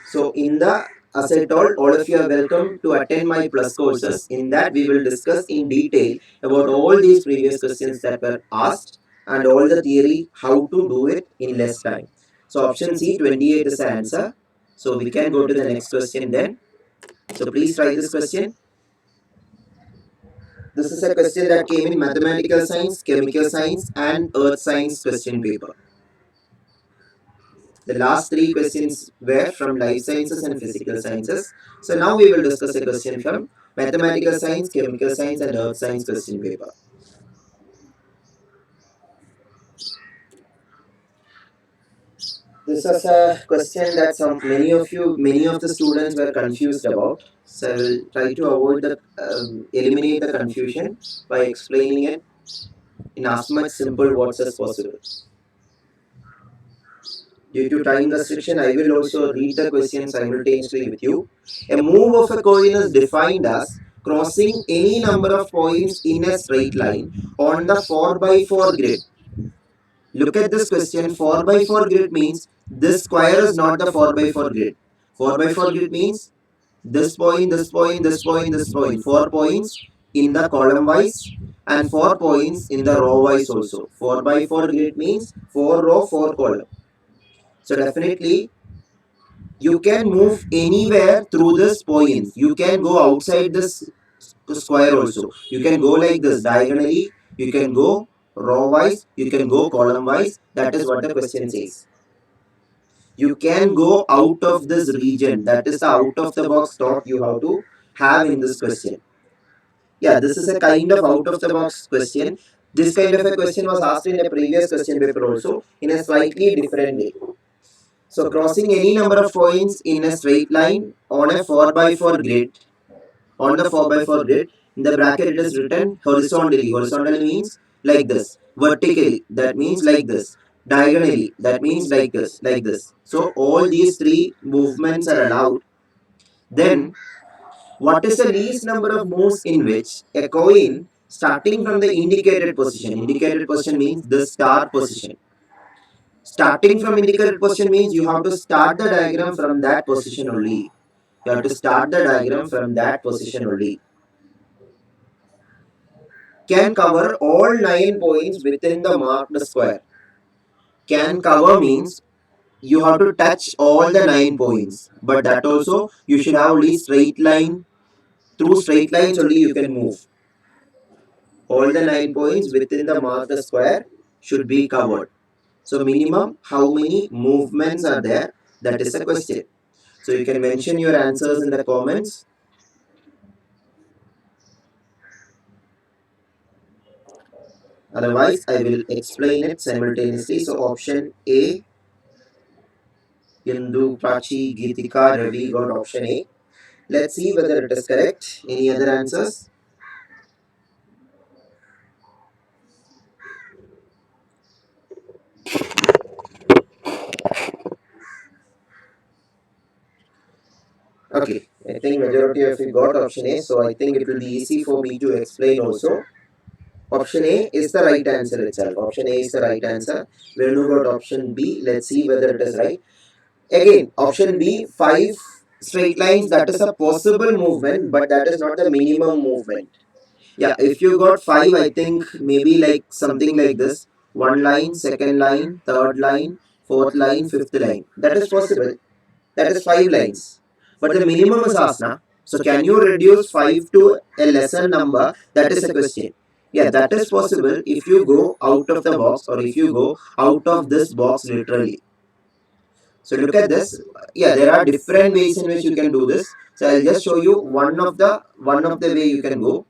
So in the, as I told, all of you are welcome to attend my plus courses. In that we will discuss in detail about all these previous questions that were asked and all the theory how to do it in less time. So option C, 28 is the answer. So we can go to the next question then. So please try this question. This is a question that came in mathematical science, chemical science and earth science question paper. The last three questions were from life sciences and physical sciences. So now we will discuss a question from mathematical science, chemical science and earth science question paper. This is a question that many of the students were confused about. So I will try to avoid the eliminate the confusion by explaining it in as much simple words as possible. Due to time restriction, I will also read the question simultaneously with you. A move of a coin is defined as crossing any number of points in a straight line on the 4 by 4 grid. Look at this question. 4 by 4 grid means this square is not the 4 by 4 grid. 4 by 4 grid means this point, this point, this point, this point. 4 points in the column wise and 4 points in the row wise also. 4 by 4 grid means 4 row, 4 column. So definitely you can move anywhere through this point. You can go outside this square also. You can go like this diagonally. You can go row wise. You can go column wise. That is what the question says. You can go out of this region. That is the out of the box thought you have to have in this question. Yeah, this is a kind of out of the box question. This kind of a question was asked in a previous question paper also in a slightly different way. So crossing any number of points in a straight line on a 4 by 4 grid, on the 4 by 4 grid, in the bracket it is written horizontally. Horizontally means like this. Vertically, that means like this. Diagonally, that means like this, like this. So all these three movements are allowed. Then, what is the least number of moves in which a coin starting from the indicated position? Indicated position means the star position. Starting from indicated position means you have to start the diagram from that position only. You have to start the diagram from that position only. Can cover all 9 points within the marked square. Can cover means you have to touch all the 9 points. But that also you should have only straight line. Through straight lines only you can move. All the 9 points within the marked square should be covered. So minimum how many movements are there? That is the question. So you can mention your answers in the comments. Otherwise, I will explain it simultaneously. So option A, Indu, Prachi, Geetika, Ravi got option A. Let's see whether it is correct. Any other answers? Okay, I think majority of you got option A, so I think it will be easy for me to explain also. Option A is the right answer itself. Option A is the right answer. Venu got option B. Let's see whether it is right. Again, option B, 5 straight lines, that is a possible movement, but that is not the minimum movement. Yeah, if you got 5, I think maybe like something like this. One line, second line, third line, fourth line, fifth line. That is possible. That is 5 lines. But the minimum is asked now. So can you reduce 5 to a lesser number? That is a question. Yeah, that is possible if you go out of the box or if you go out of this box literally. So look at this. Yeah, there are different ways in which you can do this. So I'll just show you one of the way you can go.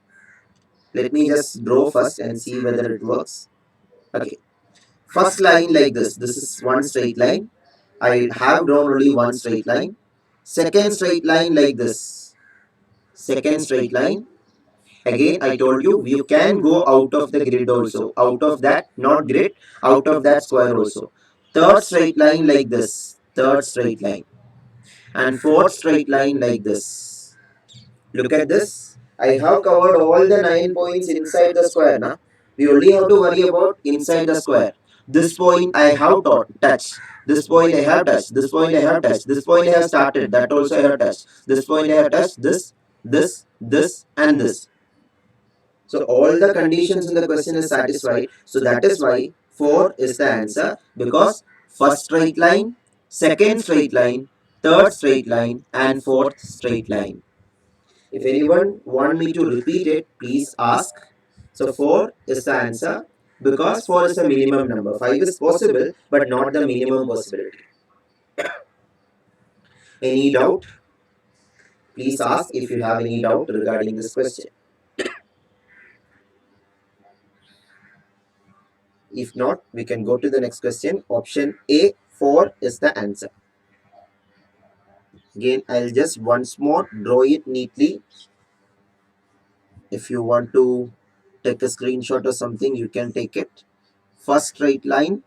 Let me just draw first and see whether it works. Okay. First line like this. This is one straight line. I have drawn only one straight line. Second straight line like this. Second straight line. Again, I told you, you can go out of the grid also. Out of that, not grid, out of that square also. Third straight line like this. Third straight line. And fourth straight line like this. Look at this. I have covered all the 9 points inside the square. Na? We only have to worry about inside the square. This point I have touched. This point I have touched. This point I have touched. This point I have started. That also I have touched. This point I have touched. This, and this. So all the conditions in the question is satisfied. So that is why 4 is the answer, because first straight line, second straight line, third straight line, and fourth straight line. If anyone want me to repeat it, please ask. So 4 is the answer, because 4 is the minimum number. 5 is possible, but not the minimum possibility. Any doubt? Please ask if you have any doubt regarding this question. If not, we can go to the next question. Option A, 4 is the answer. Again, I'll just once more draw it neatly. If you want to take a screenshot or something, you can take it. First straight line,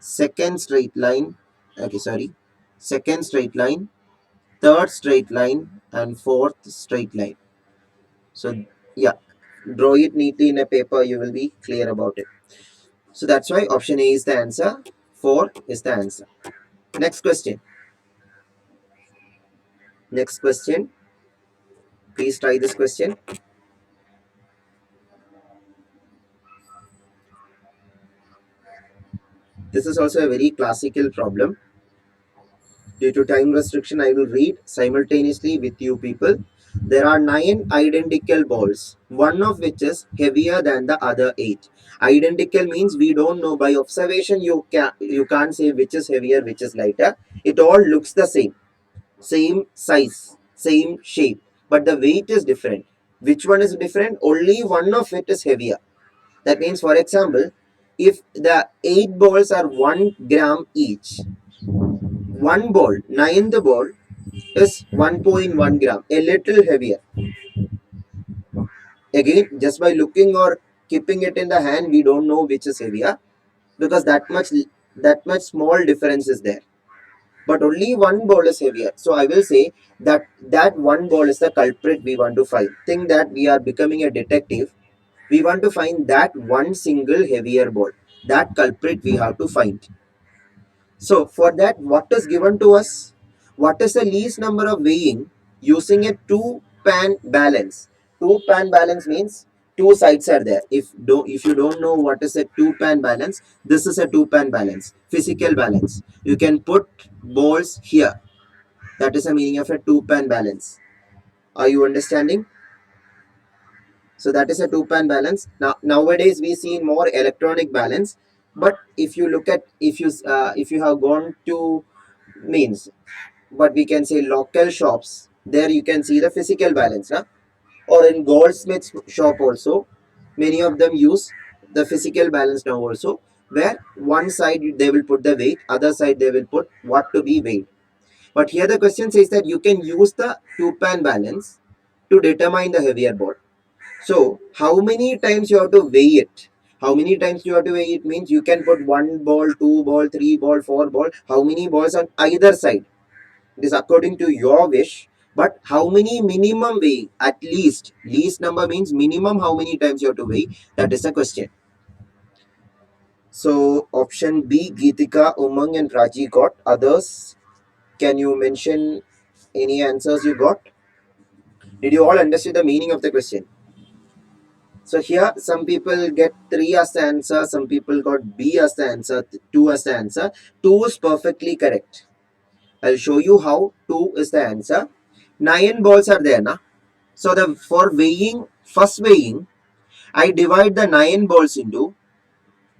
second straight line, okay, sorry, second straight line, third straight line, and fourth straight line. So yeah, draw it neatly in a paper, you will be clear about it. So that's why option A is the answer. 4 is the answer. Next question. Next question. Please try this question. This is also a very classical problem. Due to time restriction, I will read simultaneously with you people. There are 9 identical balls, one of which is heavier than the other 8. Identical means we don't know. By observation, you can't say which is heavier, which is lighter. It all looks the same size, same shape, but the weight is different. Which one is different? Only one of it is heavier. That means, for example, if the 8 balls are 1 gram each, one ball, ninth ball, is 1.1 gram, a little heavier. Again, just by looking or keeping it in the hand, we don't know which is heavier, because that much small difference is there. But only one ball is heavier. So I will say that one ball is the culprit we want to find. Think that we are becoming a detective. We want to find that one single heavier ball. That culprit we have to find. So for that, what is given to us? What is the least number of weighing using a two-pan balance? Two-pan balance means two sides are there. If you don't know what is a two-pan balance, this is a two-pan balance, physical balance. You can put balls here. That is the meaning of a two-pan balance. Are you understanding? So that is a two-pan balance. Now nowadays we see more electronic balance. But if you look at, if you have gone to, means what we can say, local shops, there you can see the physical balance, huh? Or in goldsmith's shop also, many of them use the physical balance now also, where one side they will put the weight, other side they will put what to be weighed. But here the question says that you can use the two-pan balance to determine the heavier ball. So how many times you have to weigh it? How many times you have to weigh it means you can put one ball, two ball, three ball, four ball. How many balls on either side? It is according to your wish. But how many minimum weigh? At least number means minimum how many times you have to weigh. That is the question. So option B, Geetika, Umang and Raji got. Others, can you mention any answers you got? Did you all understand the meaning of the question? So here some people get 3 as the answer, some people got B as the answer, 2 as the answer. 2 is perfectly correct. I'll show you how 2 is the answer. 9 balls are there, na? So for weighing, first weighing, I divide the 9 balls into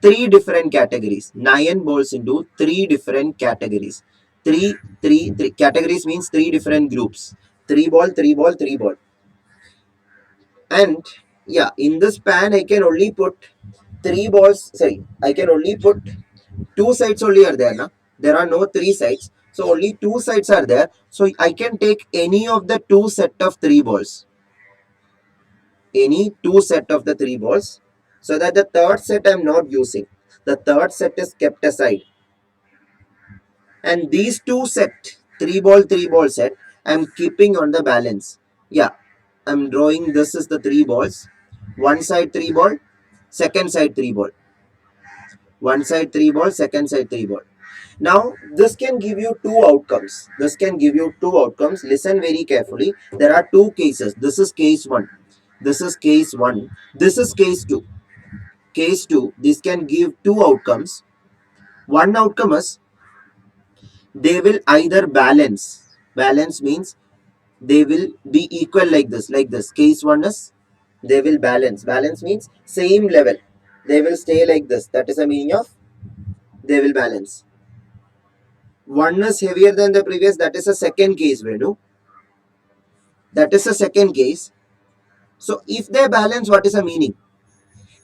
3 different categories. 9 balls into 3 different categories. 3 categories means 3 different groups. 3 ball, 3 ball, 3 ball. And yeah, in this pan I can only put 3 balls. Sorry, I can only put 2 sides only are there, na? There are no 3 sides. So only 2 sides are there. So I can take any of the 2 set of 3 balls. Any 2 set of the 3 balls. So that the third set I am not using. The third set is kept aside. And these 2 set, 3 ball set, I am keeping on the balance. Yeah, I am drawing, this is the 3 balls. One side 3 ball, second side 3 ball. One side 3 ball, second side 3 ball. Now, this can give you 2 outcomes. This can give you 2 outcomes. Listen very carefully. There are 2 cases. This is case 1. This is case 1. This is case 2. Case 2, this can give 2 outcomes. One outcome is they will either balance. Balance means they will be equal like this. Like this. Case 1 is they will balance. Balance means same level. They will stay like this. That is the meaning of they will balance. One is heavier than the previous. That is a second case, Venu. That is a second case. So if they balance, what is the meaning?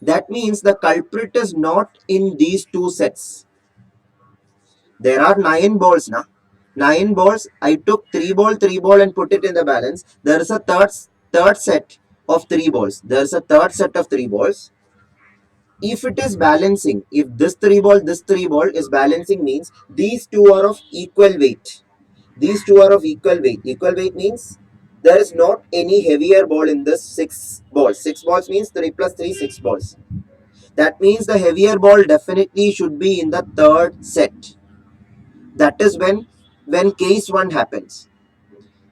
That means the culprit is not in these 2 sets. There are 9 balls now. 9 balls. I took 3 ball and put it in the balance. There is a third set of 3 balls. There is a third set of 3 balls. If it is balancing, if this 3 ball is balancing, means these two are of equal weight. These two are of equal weight. Equal weight means there is not any heavier ball in this 6 balls. 6 balls means 3 plus 3, 6 balls. That means the heavier ball definitely should be in the third set. That is when case 1 happens.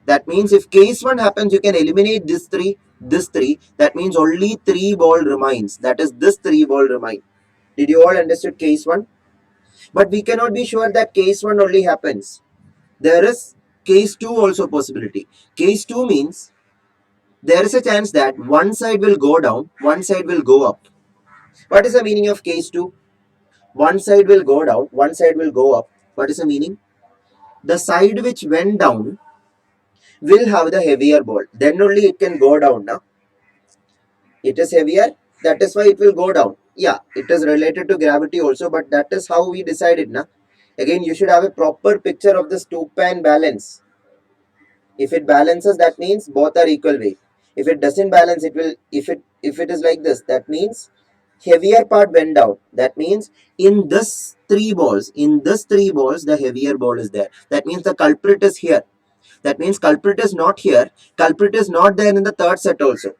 That means if case 1 happens, you can eliminate this 3, this 3. That means only 3 ball remains. That is this 3 ball remain. Did you all understood case 1? But we cannot be sure that case 1 only happens. There is case 2 also possibility. Case 2 means there is a chance that one side will go down, one side will go up. What is the meaning of case 2? One side will go down, one side will go up. What is the meaning? The side which went down will have the heavier ball. Then only it can go down now. It is heavier, that is why it will go down. Yeah, it is related to gravity also, but that is how we decided now. Again, you should have a proper picture of this two-pan balance. If it balances, that means both are equal weight. If it doesn't balance, it will, if it is like this, that means heavier part went down. That means in this 3 balls, the heavier ball is there. That means the culprit is here. That means culprit is not here. Culprit is not there in the third set also.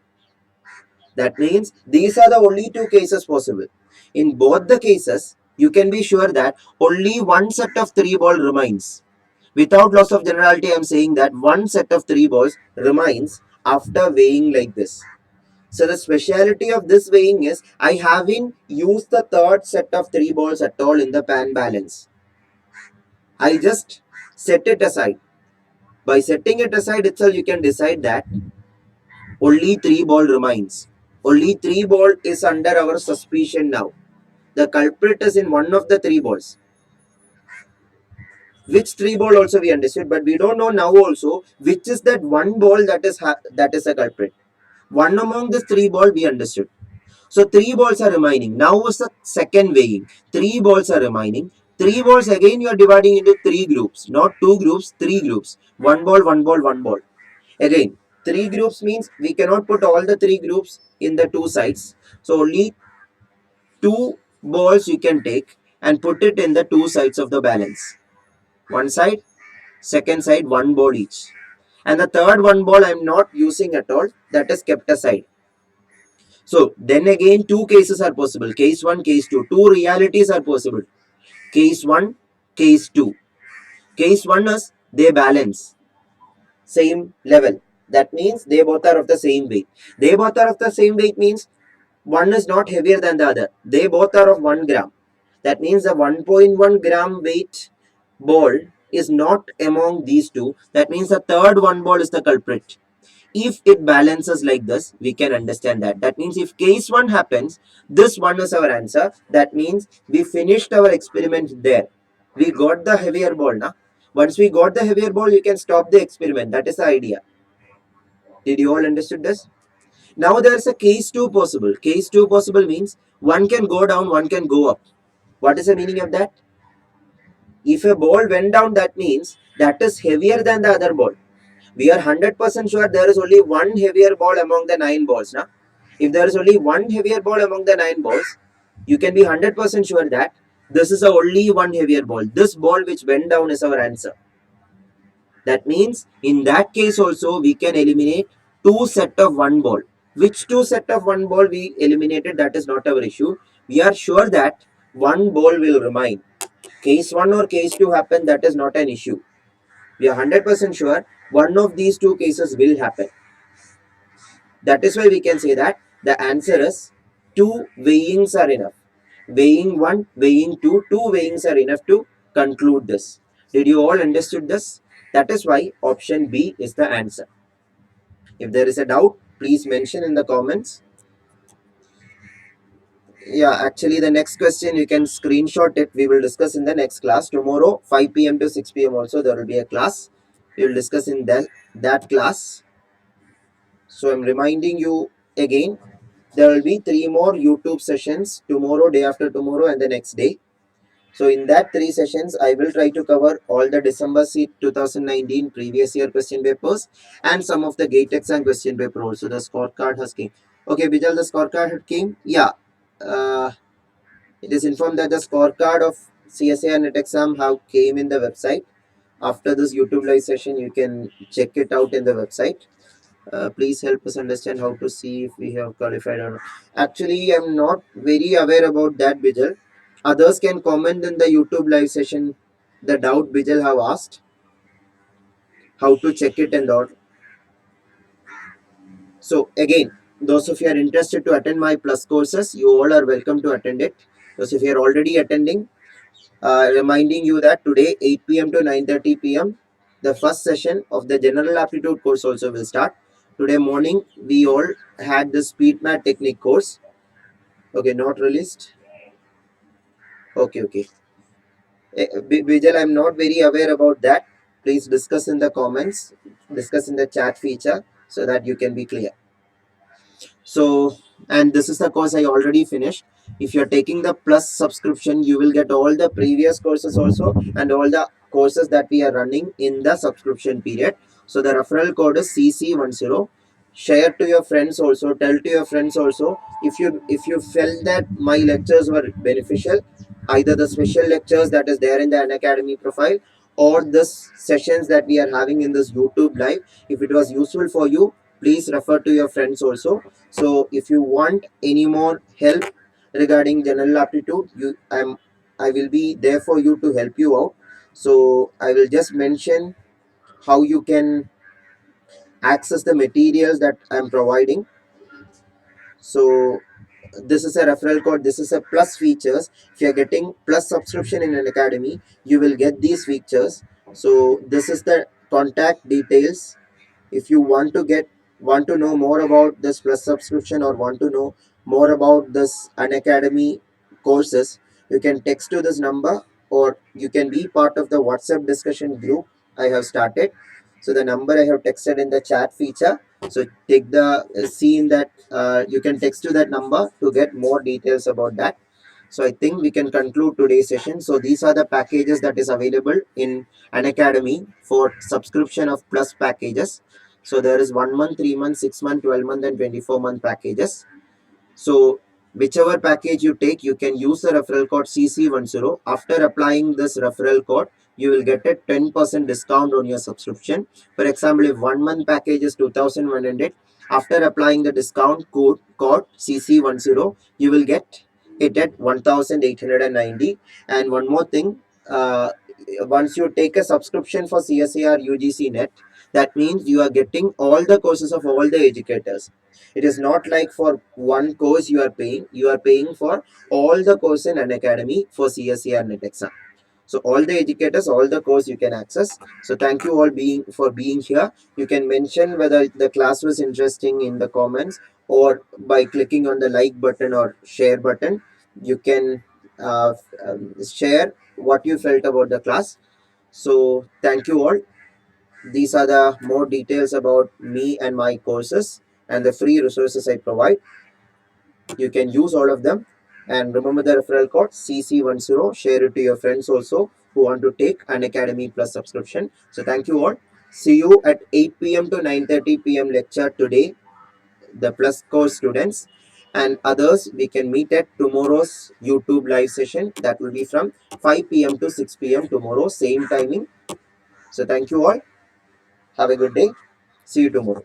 That means these are the only 2 cases possible. In both the cases, you can be sure that only one set of 3 ball remains. Without loss of generality, I am saying that one set of 3 balls remains after weighing like this. So the speciality of this weighing is I haven't used the third set of 3 balls at all in the pan balance. I just set it aside. By setting it aside itself, you can decide that only 3 ball remains. Only 3 ball is under our suspicion now. The culprit is in one of the 3 balls. Which 3 ball also we understood, but we don't know now also which is that 1 ball that is a culprit. One among the 3 ball we understood. So 3 balls are remaining. Now is the second weighing. 3 balls are remaining. 3 balls again you are dividing into 3 groups, not 2 groups, 3 groups. 1 ball, 1 ball, 1 ball. Again, 3 groups means we cannot put all the 3 groups in the 2 sides. So only 2 balls you can take and put it in the 2 sides of the balance. One side, second side, 1 ball each. And the third 1 ball I am not using at all. That is kept aside. So then again 2 cases are possible. Case 1, case 2. 2 realities are possible. Case 1, case 2. Case 1 is they balance. Same level. That means they both are of the same weight. They both are of the same weight means one is not heavier than the other. They both are of 1 gram. That means the 1.1 gram weight ball is not among these 2. That means the third 1 ball is the culprit. If it balances like this, we can understand that. That means if case 1 happens, this 1 is our answer. That means we finished our experiment there. We got the heavier ball now. Once we got the heavier ball, you can stop the experiment. That is the idea. Did you all understood this? Now there is a case 2 possible. Case 2 possible means one can go down, one can go up. What is the meaning of that? If a ball went down, that means that is heavier than the other ball. We are 100% sure there is only one heavier ball among the 9 balls. Now, if there is only one heavier ball among the 9 balls, you can be 100% sure that this is the only one heavier ball. This ball which went down is our answer. That means in that case also we can eliminate 2 set of 1 ball. Which 2 set of 1 ball we eliminated, that is not our issue. We are sure that 1 ball will remain. Case 1 or case 2 happen, that is not an issue. We are 100% sure one of these 2 cases will happen. That is why we can say that the answer is 2 weighings are enough. Weighing 1, weighing 2, 2 weighings are enough to conclude this. Did you all understood this? That is why option B is the answer. If there is a doubt, please mention in the comments. Yeah, actually the next question you can screenshot it. We will discuss in the next class. Tomorrow 5 p.m. to 6 p.m. also there will be a class. We will discuss in that class. So I'm reminding you again, there will be 3 more YouTube sessions tomorrow, day after tomorrow, and the next day. So in that 3 sessions, I will try to cover all the December 2019 previous year question papers and some of the gate exam question paper also. The scorecard has came. Okay, Bijal, the scorecard had came. Yeah. It is informed that the scorecard of CSIR-NET exam have came in the website. After this YouTube live session, you can check it out in the website. Please help us understand how to see if we have qualified or not. Actually, I'm not very aware about that, Bijal. Others can comment in the YouTube live session the doubt Bijal have asked, how to check it and all. So again, those of you are interested to attend my plus courses, you all are welcome to attend it. Those of you are already attending, reminding you that today 8 p.m. to 9:30 p.m. the first session of the general aptitude course also will start. Today morning we all had the speed math technique course. Okay, not released. Okay. Vijay, I'm not very aware about that. Please discuss in the comments, discuss in the chat feature so that you can be clear. So, and this is the course I already finished. If you're taking the plus subscription, you will get all the previous courses also and all the courses that we are running in the subscription period. So the referral code is CC10. Share to your friends also, tell to your friends also. If you felt that my lectures were beneficial, either the special lectures that is there in the Unacademy profile or this sessions that we are having in this YouTube live, if it was useful for you, please refer to your friends also. So if you want any more help regarding general aptitude, I will be there for you to help you out. So I will just mention how you can access the materials that I'm providing. So this is a referral code, this is a plus features. If you're getting plus subscription in an academy, you will get these features. So this is the contact details. If you want to know more about this plus subscription or want to know more about this Unacademy courses, you can text to this number or you can be part of the WhatsApp discussion group I have started. So the number I have texted in the chat feature, so take the see in that, you can text to that number to get more details about that. So I think we can conclude today's session. So these are the packages that is available in Unacademy for subscription of plus packages. So there is 1 month, 3 months, 6 month, 12 month and 24-month packages. So whichever package you take, you can use the referral code CC10. After applying this referral code, you will get a 10% discount on your subscription. For example, if 1 month package is 2,100, after applying the discount code CC10, you will get it at 1,890. And one more thing, once you take a subscription for CSIR UGC net, that means you are getting all the courses of all the educators. It is not like for one course you are paying for all the course in an academy for CSIR-NET exam. So all the educators, all the course you can access. So thank you all for being here. You can mention whether the class was interesting in the comments or by clicking on the like button or share button. You can share what you felt about the class. So thank you all. These are the more details about me and my courses and the free resources I provide. You can use all of them. And remember the referral code CC10. Share it to your friends also who want to take an Academy Plus subscription. So thank you all. See you at 8 p.m. to 9:30 p.m. lecture today, the Plus course students. And others, we can meet at tomorrow's YouTube live session. That will be from 5 p.m. to 6 p.m. tomorrow, same timing. So thank you all. Have a good day. See you tomorrow.